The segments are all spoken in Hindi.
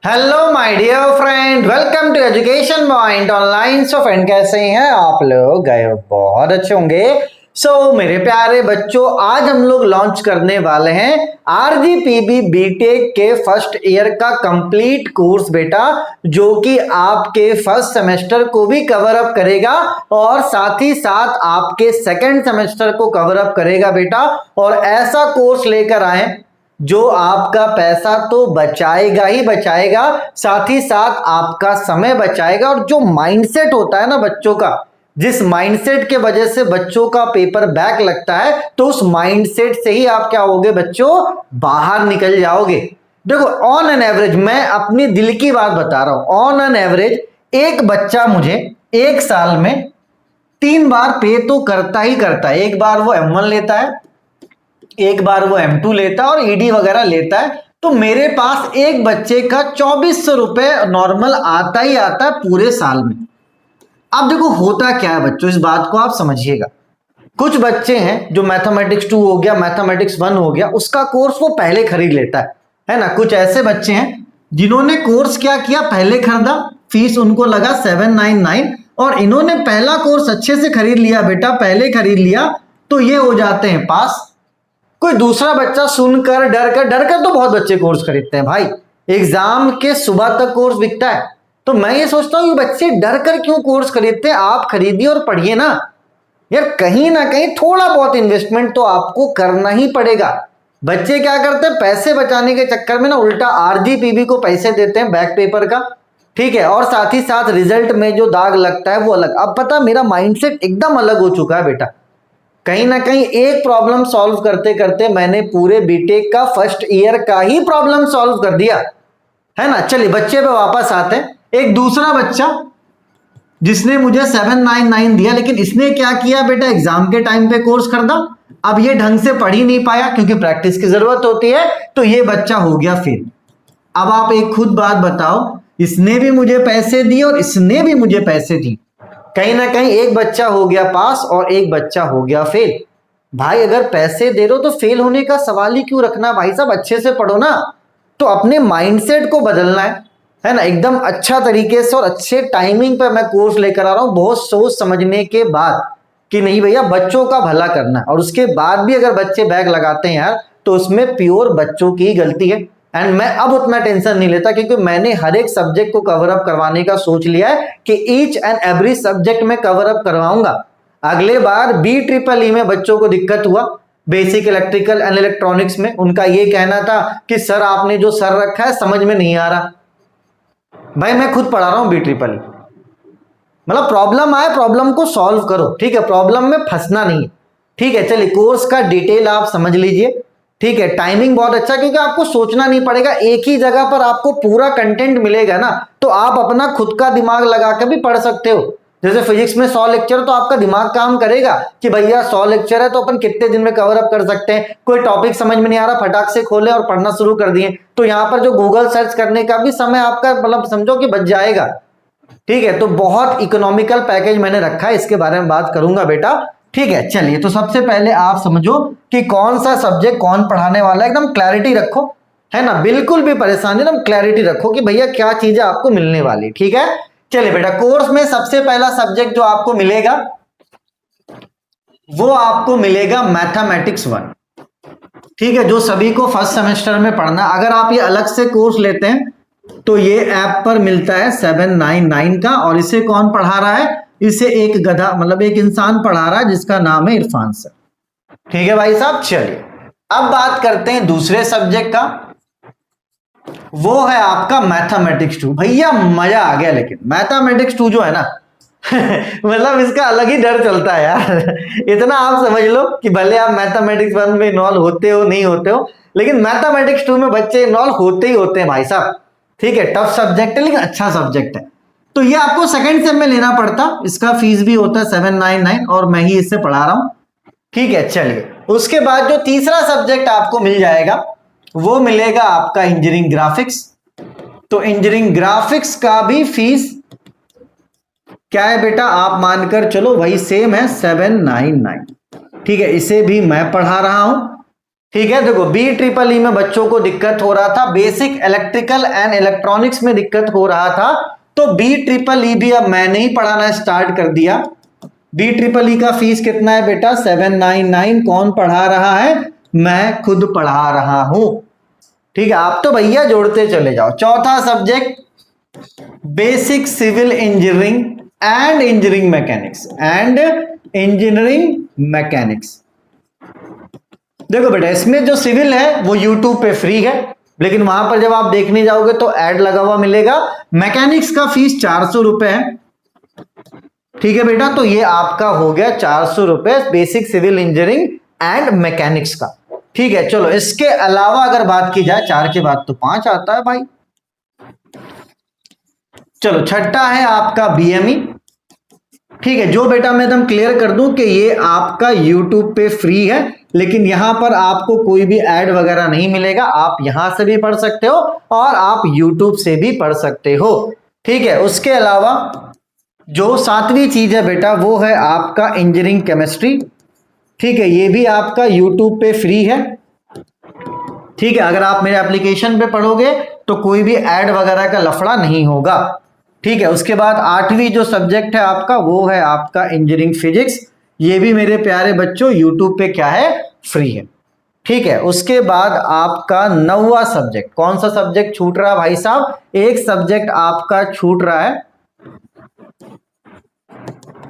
Hello my dear friend, welcome to education point online. So friend, कैसे हैं आप लोग? गए बहुत अच्छे होंगे। मेरे प्यारे बच्चों, आज हम लोग लॉन्च करने वाले हैं आरजीपीबी बीटेक के फर्स्ट ईयर का कंप्लीट कोर्स बेटा, जो कि आपके फर्स्ट सेमेस्टर को भी कवर अप करेगा और साथ ही साथ आपके सेकंड सेमेस्टर को कवर अप करेगा बेटा। और ऐसा कोर्स लेकर आए जो आपका पैसा तो बचाएगा ही बचाएगा, साथ ही साथ आपका समय बचाएगा। और जो माइंडसेट होता है ना बच्चों का, जिस माइंडसेट के वजह से बच्चों का पेपर बैक लगता है, तो उस माइंडसेट से ही आप क्या होगे बच्चों, बाहर निकल जाओगे। देखो, ऑन एन एवरेज, मैं अपनी दिल की बात बता रहा हूं, ऑन एन एवरेज एक बच्चा मुझे एक साल में 3 बार पे तो करता ही करता है। एक बार वो M1 लेता है, एक बार वो M2 लेता है और ईडी वगैरह लेता है। तो मेरे पास एक बच्चे का 2400 रुपए नॉर्मल आता ही आता है पूरे साल में। अब देखो होता क्या है बच्चों, इस बात को आप समझिएगा। कुछ बच्चे हैं जो मैथमेटिक्स 2 हो गया, मैथमेटिक्स 1 हो गया, उसका कोर्स वो पहले खरीद लेता है ना। कुछ ऐसे बच्चे हैं जिन्होंने कोर्स क्या किया, पहले खरीदा, फीस उनको लगा 799 और इन्होंने पहला कोर्स अच्छे से खरीद लिया बेटा, पहले खरीद लिया, तो ये हो जाते हैं पास। कोई दूसरा बच्चा सुनकर डर कर तो बहुत बच्चे कोर्स खरीदते हैं भाई, एग्जाम के सुबह तक कोर्स बिकता है। तो मैं ये सोचता हूँ कि बच्चे डर कर क्यों कोर्स खरीदते हैं? आप खरीदिए और पढ़िए ना यार। कहीं ना कहीं थोड़ा बहुत इन्वेस्टमेंट तो आपको करना ही पड़ेगा। बच्चे क्या करते हैं, पैसे बचाने के चक्कर में ना उल्टा आरजीपीबी को पैसे देते हैं बैक पेपर का, ठीक है, और साथ ही साथ रिजल्ट में जो दाग लगता है वो अलग। अब पता, मेरा माइंडसेट एकदम अलग हो चुका है बेटा। कहीं ना कहीं एक प्रॉब्लम सॉल्व करते करते मैंने पूरे बीटेक का फर्स्ट ईयर का ही प्रॉब्लम सॉल्व कर दिया, है ना। चलिए बच्चे पे वापस आते हैं। एक दूसरा बच्चा जिसने मुझे 799 दिया, लेकिन इसने क्या किया बेटा, एग्जाम के टाइम पे कोर्स खरीदा। अब ये ढंग से पढ़ ही नहीं पाया क्योंकि प्रैक्टिस की जरूरत होती है, तो ये बच्चा हो गया फेल। अब आप एक खुद बात बताओ, इसने भी मुझे पैसे दिए और इसने भी मुझे पैसे दिए, कहीं ना कहीं एक बच्चा हो गया पास और एक बच्चा हो गया फेल। भाई अगर पैसे दे रहे हो तो फेल होने का सवाल ही क्यों रखना भाई साहब, अच्छे से पढ़ो ना। तो अपने माइंडसेट को बदलना है ना, एकदम अच्छा तरीके से और अच्छे टाइमिंग पर मैं कोर्स लेकर आ रहा हूं, बहुत सोच समझने के बाद कि नहीं भैया बच्चों का भला करना है। और उसके बाद भी अगर बच्चे बैग लगाते हैं यार, तो उसमें प्योर बच्चों की ही गलती है। एंड मैं अब उतना टेंशन नहीं लेता क्योंकि मैंने हर एक सब्जेक्ट को कवर अप करवाने का सोच लिया है कि ईच एंड एवरी सब्जेक्ट में कवर अप करवाऊंगा। अगले बार BEEE में बच्चों को दिक्कत हुआ, बेसिक इलेक्ट्रिकल एंड इलेक्ट्रॉनिक्स में, उनका ये कहना था कि सर आपने जो सर रखा है समझ में नहीं आ रहा। भाई मैं खुद पढ़ा रहा हूं BEEE, मतलब प्रॉब्लम आए प्रॉब्लम को सॉल्व करो, ठीक है, प्रॉब्लम में फंसना नहीं है, ठीक है। चलिए कोर्स का डिटेल आप समझ लीजिए, ठीक है। टाइमिंग बहुत अच्छा, क्योंकि आपको सोचना नहीं पड़ेगा, एक ही जगह पर आपको पूरा कंटेंट मिलेगा ना, तो आप अपना खुद का दिमाग लगा कर भी पढ़ सकते हो। जैसे फिजिक्स में 100 लेक्चर, तो आपका दिमाग काम करेगा कि भैया 100 लेक्चर है तो अपन कितने दिन में कवर अप कर सकते हैं। कोई टॉपिक समझ में नहीं आ रहा, फटाक से खोले और पढ़ना शुरू कर दिए, तो यहाँ पर जो गूगल सर्च करने का भी समय आपका मतलब समझो कि बच जाएगा, ठीक है। तो बहुत इकोनॉमिकल पैकेज मैंने रखा है, इसके बारे में बात करूंगा बेटा, ठीक है। चलिए तो सबसे पहले आप समझो कि कौन सा सब्जेक्ट कौन पढ़ाने वाला है, एकदम क्लैरिटी रखो, है ना, बिल्कुल भी परेशानी, एकदम क्लैरिटी रखो कि भैया क्या चीजें आपको मिलने वाली, ठीक है। चलिए बेटा, कोर्स में सबसे पहला सब्जेक्ट जो आपको मिलेगा वो आपको मिलेगा मैथमेटिक्स 1, ठीक है, जो सभी को फर्स्ट सेमेस्टर में पढ़ना। अगर आप ये अलग से कोर्स लेते हैं तो ये ऐप पर मिलता है 799 का, और इसे कौन पढ़ा रहा है, इसे एक गधा मतलब एक इंसान पढ़ा रहा है जिसका नाम है इरफान सर, ठीक है भाई साहब। चलिए अब बात करते हैं दूसरे सब्जेक्ट का, वो है आपका मैथमेटिक्स 2। भैया मजा आ गया, लेकिन मैथमेटिक्स 2 जो है ना मतलब इसका अलग ही डर चलता है यार इतना आप समझ लो कि भले आप मैथमेटिक्स 1 में इन्वॉल्व होते हो नहीं होते हो, लेकिन मैथमेटिक्स 2 में बच्चे इन्वॉल्व होते ही होते हैं भाई साहब, ठीक है। टफ सब्जेक्ट है लेकिन अच्छा सब्जेक्ट है। तो ये आपको सेकंड सेम में लेना पड़ता, इसका फीस भी होता है 799 और मैं ही इससे पढ़ा रहा हूं, ठीक है। चलिए उसके बाद जो तीसरा सब्जेक्ट आपको मिल जाएगा वो मिलेगा आपका इंजीनियरिंग ग्राफिक्स। तो इंजीनियरिंग ग्राफिक्स का भी फीस क्या है बेटा, आप मानकर चलो वही सेम है 799, ठीक है। इसे भी मैं पढ़ा रहा हूं, ठीक है, देखो BEEE में बच्चों को दिक्कत हो रहा था, बेसिक इलेक्ट्रिकल एंड इलेक्ट्रॉनिक्स में दिक्कत हो रहा था, तो BEEE भी अब मैंने ही पढ़ाना स्टार्ट कर दिया। BEEE का फीस कितना है बेटा? 799। कौन पढ़ा रहा है? मैं खुद पढ़ा रहा हूं। ठीक है, आप तो भैया जोड़ते चले जाओ। चौथा subject basic civil engineering and engineering mechanics. देखो बेटा, इसमें जो सिविल है वो यूट्यूब पे फ्री है, लेकिन वहां पर जब आप देखने जाओगे तो ऐड लगा हुआ मिलेगा। मैकेनिक्स का फीस 400 रुपए है। ठीक है बेटा, तो ये आपका हो गया 400 रुपए basic civil engineering and mechanics का। ठीक है, चलो इसके अलावा अगर बात की जाए, 4 के बाद तो 5 आता है भाई। चलो छठा है आपका BME। ठीक है, जो बेटा मैं एकदम क्लियर कर दूं कि ये आपका YouTube पे फ्री है, लेकिन यहां पर आपको कोई भी ऐड वगैरह नहीं मिलेगा। आप यहां से भी पढ़ सकते हो और आप YouTube से भी पढ़ सकते हो। ठीक है, उसके अलावा जो 7वीं चीज है बेटा वो है आपका इंजीनियरिंग केमिस्ट्री। ठीक है, ये भी आपका YouTube पे फ्री है। ठीक है, अगर आप मेरे एप्लीकेशन पे पढ़ोगे तो कोई भी ऐड वगैरह का लफड़ा नहीं होगा। ठीक है, उसके बाद 8वीं जो सब्जेक्ट है आपका वो है आपका इंजीनियरिंग फिजिक्स। ये भी मेरे प्यारे बच्चों YouTube पे क्या है? फ्री है। ठीक है, उसके बाद आपका 9वां सब्जेक्ट, कौन सा सब्जेक्ट छूट रहा है भाई साहब? एक सब्जेक्ट आपका छूट रहा है,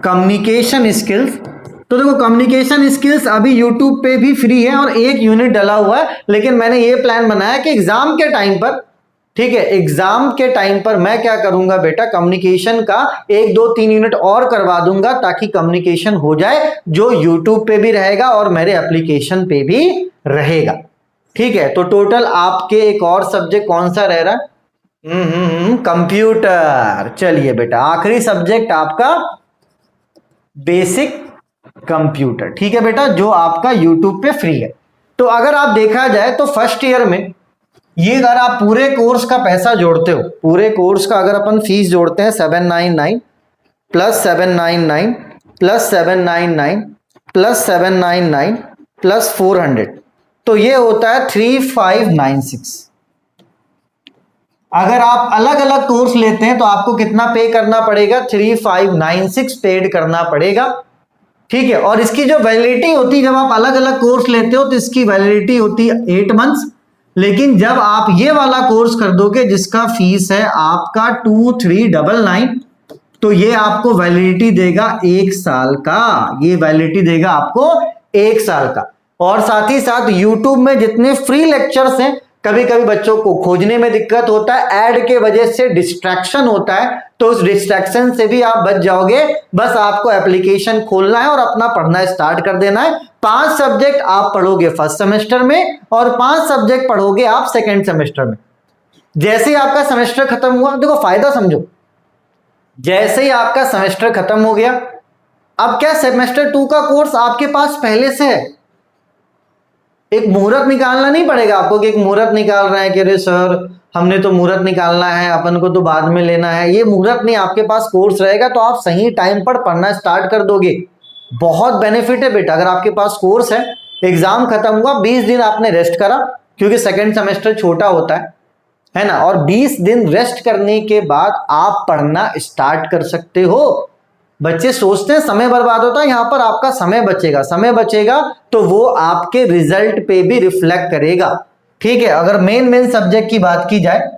कम्युनिकेशन स्किल्स। तो देखो कम्युनिकेशन स्किल्स अभी YouTube पे भी फ्री है और एक यूनिट डला हुआ है, लेकिन मैंने ये प्लान बनाया कि एग्जाम के टाइम पर, ठीक है, एग्जाम के टाइम पर मैं क्या करूंगा बेटा, कम्युनिकेशन का 1 2 3 यूनिट और करवा दूंगा, ताकि कम्युनिकेशन हो जाए, जो YouTube पे भी रहेगा और मेरे एप्लीकेशन पे भी रहेगा। ठीक है, तो टोटल आपके एक और सब्जेक्ट कौन सा रह रहा है? कंप्यूटर। चलिए बेटा, आखिरी सब्जेक्ट आपका बेसिक कंप्यूटर। ठीक है बेटा, जो आपका YouTube पे फ्री है। तो अगर आप देखा जाए तो फर्स्ट ईयर में ये अगर आप पूरे कोर्स का पैसा जोड़ते हो, पूरे कोर्स का अगर अपन फीस जोड़ते हैं 799 प्लस 799 प्लस 799 प्लस 799 प्लस 400, तो ये होता है 3596। अगर आप अलग अलग कोर्स लेते हैं तो आपको कितना पे करना पड़ेगा? 3596 पेड करना पड़ेगा। ठीक है, और इसकी जो वैलिडिटी होती है, जब आप अलग अलग कोर्स लेते हो तो इसकी वैलिडिटी होती है 8 मंथ्स, लेकिन जब आप ये वाला कोर्स कर दोगे जिसका फीस है आपका 2399, तो ये आपको वैलिडिटी देगा 1 साल का। ये वैलिडिटी देगा आपको 1 साल का। और साथ ही साथ YouTube में जितने फ्री लेक्चर्स हैं, कभी कभी बच्चों को खोजने में दिक्कत होता है, ऐड के वजह से डिस्ट्रैक्शन होता है, तो उस डिस्ट्रैक्शन से भी आप बच जाओगे। बस आपको एप्लीकेशन खोलना है और अपना पढ़ना स्टार्ट कर देना है। 5 सब्जेक्ट आप पढ़ोगे फर्स्ट सेमेस्टर में और 5 सब्जेक्ट पढ़ोगे आप सेकेंड सेमेस्टर में। जैसे ही आपका सेमेस्टर खत्म हुआ, देखो फायदा समझो, जैसे ही आपका सेमेस्टर खत्म हो गया, अब क्या सेमेस्टर 2 का कोर्स आपके पास पहले से है। एक मुहूर्त निकालना नहीं पड़ेगा आपको कि एक मुहूर्त निकाल रहे हैं कि अरे सर हमने तो मुहूर्त निकालना है, अपन को तो बाद में लेना है। ये मुहूर्त नहीं, आपके पास कोर्स रहेगा तो आप सही टाइम पर पढ़ना स्टार्ट कर दोगे। बहुत बेनिफिट है बेटा, अगर आपके पास कोर्स है, एग्जाम खत्म हुआ, 20 दिन आपने रेस्ट करा, क्योंकि सेकेंड सेमेस्टर छोटा होता है ना, और 20 दिन रेस्ट करने के बाद आप पढ़ना स्टार्ट कर सकते हो। बच्चे सोचते हैं समय बर्बाद होता है, यहां पर आपका समय बचेगा। समय बचेगा तो वो आपके रिजल्ट पे भी रिफ्लेक्ट करेगा। ठीक है, अगर मेन सब्जेक्ट की बात की जाए,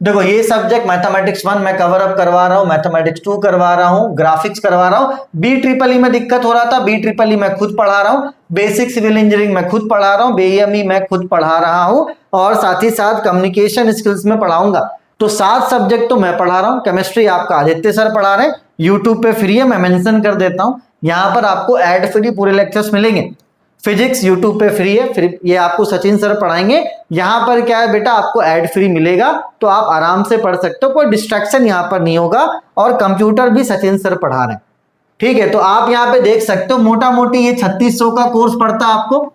देखो ये सब्जेक्ट मैथमेटिक्स 1 मैं कवर अप करवा रहा हूं, मैथमेटिक्स 2 करवा रहा हूं, ग्राफिक्स करवा रहा हूं। BEEE में दिक्कत हो रहा था, BEEE मैं खुद पढ़ा रहा हूं। बेसिक सिविल इंजीनियरिंग मैं खुद पढ़ा रहा हूं, BME मैं खुद पढ़ा रहा हूं, और साथ ही साथ कम्युनिकेशन स्किल्स में पढ़ाऊंगा। तो 7 सब्जेक्ट तो मैं पढ़ा रहा हूं। केमिस्ट्री आपका आदित्य सर पढ़ा रहे हैं, यूट्यूब पे फ्री है, मैं मेंशन कर देता हूं। यहां पर आपको एड फ्री पूरे लेक्चर्स मिलेंगे। फिजिक्स यूट्यूब पे फ्री है, फिर ये आपको सचिन सर पढ़ाएंगे। यहां पर क्या है बेटा, आपको एड फ्री मिलेगा, तो आप आराम से पढ़ सकते हो, कोई डिस्ट्रैक्शन यहां पर नहीं होगा। और कंप्यूटर भी सचिन सर पढ़ा रहे हैं। ठीक है, तो आप यहां पे देख सकते हो, मोटा मोटी ये 3600 का कोर्स पड़ता है आपको,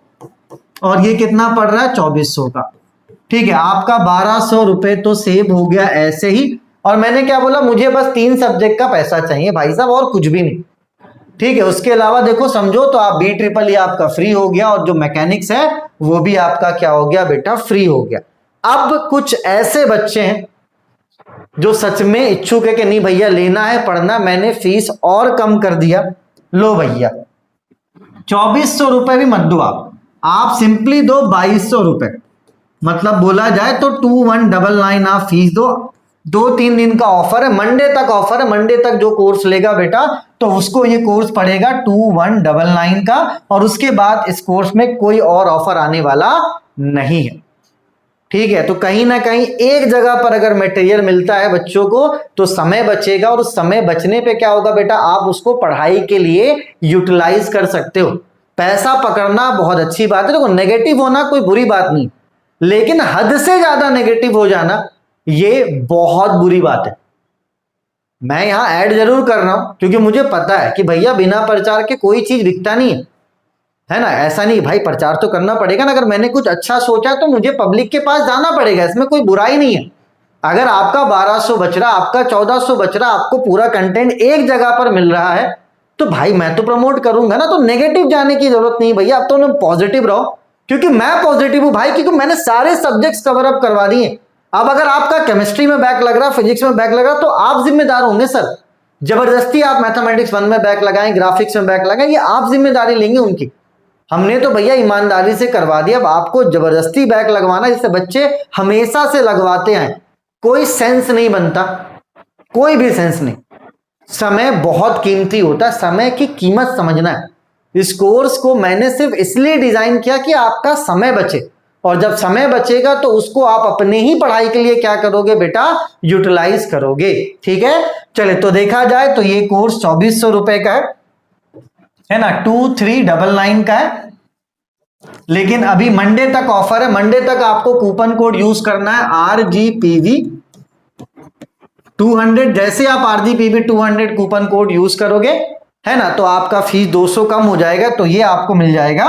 और ये कितना पड़ रहा है? 2400 का। ठीक है, आपका 1200 रुपए तो सेव हो गया ऐसे ही। और मैंने क्या बोला, मुझे बस 3 सब्जेक्ट का पैसा चाहिए भाई साहब, और कुछ भी नहीं। ठीक है, उसके अलावा देखो समझो तो आप बी ट्रिपल ई आपका फ्री हो गया और जो मैकेनिक्स है वो भी आपका क्या हो गया बेटा, फ्री हो गया। अब कुछ ऐसे बच्चे हैं जो सच में इच्छुक है कि नहीं भैया लेना है पढ़ना, मैंने फीस और कम कर दिया, लो भैया 2400 रुपए भी मत दो आप सिंपली दो 2200 रुपए, मतलब बोला जाए तो 2199 आप फीस दो। 2-3 दिन का ऑफर है, मंडे तक ऑफर है, मंडे तक जो कोर्स लेगा बेटा तो उसको ये कोर्स पड़ेगा 2199 का, और उसके बाद इस कोर्स में कोई और ऑफर आने वाला नहीं है। ठीक है, तो कहीं ना कहीं एक जगह पर अगर मटेरियल मिलता है बच्चों को तो समय बचेगा, और उस समय बचने पे क्या होगा बेटा, आप उसको पढ़ाई के लिए यूटिलाइज कर सकते हो। पैसा पकड़ना बहुत अच्छी बात है, देखो नेगेटिव होना कोई बुरी बात नहीं, लेकिन हद से ज्यादा नेगेटिव हो जाना ये बहुत बुरी बात है। मैं यहां ऐड जरूर कर रहा हूं क्योंकि मुझे पता है कि भैया बिना प्रचार के कोई चीज बिकता नहीं है ना, ऐसा नहीं भाई, प्रचार तो करना पड़ेगा ना। अगर मैंने कुछ अच्छा सोचा तो मुझे पब्लिक के पास जाना पड़ेगा, इसमें कोई बुराई नहीं है। अगर आपका 1200 बच रहा, आपका 1400 बच रहा, आपको पूरा कंटेंट एक जगह पर मिल रहा है तो भाई मैं तो प्रमोट करूंगा ना। तो नेगेटिव जाने की जरूरत नहीं भैया, अब तो पॉजिटिव रहो, क्योंकि मैं पॉजिटिव हूं भाई, क्योंकि मैंने सारे सब्जेक्ट्स कवर अप करवा दिए। अब अगर आपका केमिस्ट्री में बैक लग रहा, फिजिक्स में बैक लग रहा, तो आप जिम्मेदार होंगे सर। जबरदस्ती आप मैथमेटिक्स 1 में बैक लगाएं, ग्राफिक्स में बैक लगाएं, ये आप जिम्मेदारी लेंगे उनकी। हमने तो भैया ईमानदारी से करवा दिया, अब आपको जबरदस्ती बैक लगवाना, जिससे बच्चे हमेशा से लगवाते हैं, कोई सेंस नहीं बनता, कोई भी सेंस नहीं। समय बहुत कीमती होता है, समय की कीमत समझना है। इस कोर्स को मैंने सिर्फ इसलिए डिजाइन किया कि आपका समय बचे, और जब समय बचेगा तो उसको आप अपने ही पढ़ाई के लिए क्या करोगे बेटा, यूटिलाइज करोगे। ठीक है, चले तो देखा जाए तो ये कोर्स 2400 रुपए का है ना, 2399 का है, लेकिन अभी मंडे तक ऑफर है। मंडे तक आपको कूपन कोड यूज करना है RGPV 200। जैसे आप RGPV 200 कूपन कोड यूज करोगे है ना, तो आपका फीस 200 कम हो जाएगा, तो ये आपको मिल जाएगा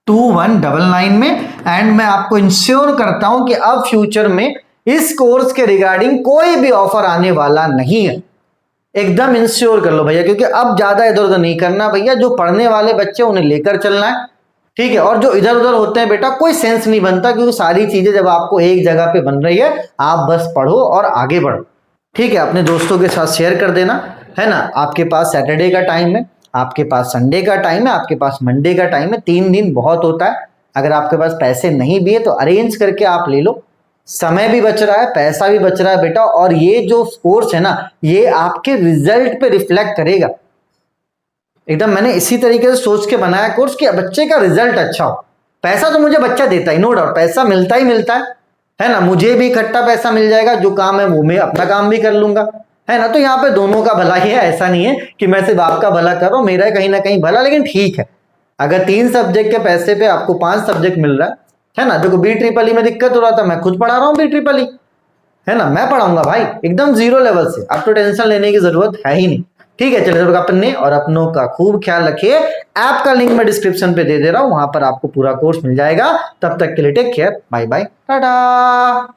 2199 में। एंड मैं आपको इंश्योर करता हूं कि अब फ्यूचर में इस कोर्स के रिगार्डिंग कोई भी ऑफर आने वाला नहीं है, एकदम इंश्योर कर लो भैया, क्योंकि अब ज्यादा इधर उधर नहीं करना भैया। जो पढ़ने वाले बच्चे उन्हें लेकर चलना है, ठीक है, और जो इधर उधर होते हैं बेटा कोई सेंस नहीं बनता, क्योंकि सारी चीजें जब आपको एक जगह पे बन रही है, आप बस पढ़ो और आगे बढ़ो। ठीक है, अपने दोस्तों के साथ शेयर कर देना है ना। आपके पास सैटरडे का टाइम है, आपके पास संडे का टाइम है, आपके पास मंडे का टाइम है, 3 दिन बहुत होता है। अगर आपके पास पैसे नहीं भी है तो अरेंज करके आप ले लो, समय भी बच रहा है, पैसा भी बच रहा है बेटा, और ये जो कोर्स है ना ये आपके रिजल्ट पे रिफ्लेक्ट करेगा एकदम। मैंने इसी तरीके से सोच के बनाया कोर्स कि बच्चे का रिजल्ट अच्छा हो। पैसा तो मुझे बच्चा देता ही, नो डाउट, पैसा मिलता ही मिलता है ना, मुझे भी इकट्ठा पैसा मिल जाएगा, जो काम है वो मैं अपना काम भी कर लूंगा, है ना। तो यहाँ पे दोनों का भला ही है, ऐसा नहीं है कि मैं सिर्फ आपका भला कर रहा हूं, मेरा कहीं ना कहीं भला। लेकिन ठीक है, अगर 3 सब्जेक्ट के पैसे पे आपको 5 सब्जेक्ट मिल रहा है ना। देखो BEEE में दिक्कत हो रहा था, मैं खुद पढ़ा रहा हूँ BEEE, है ना, मैं पढ़ाऊंगा भाई एकदम 0 लेवल से, अब तो टेंशन लेने की जरूरत है ही नहीं। ठीक है, चलिए अपने और अपनों का खूब ख्याल रखिए। ऐप का लिंक मैं डिस्क्रिप्शन पे दे दे रहा हूं, वहां पर आपको पूरा कोर्स मिल जाएगा। तब तक के लिए take care, bye bye, Tata.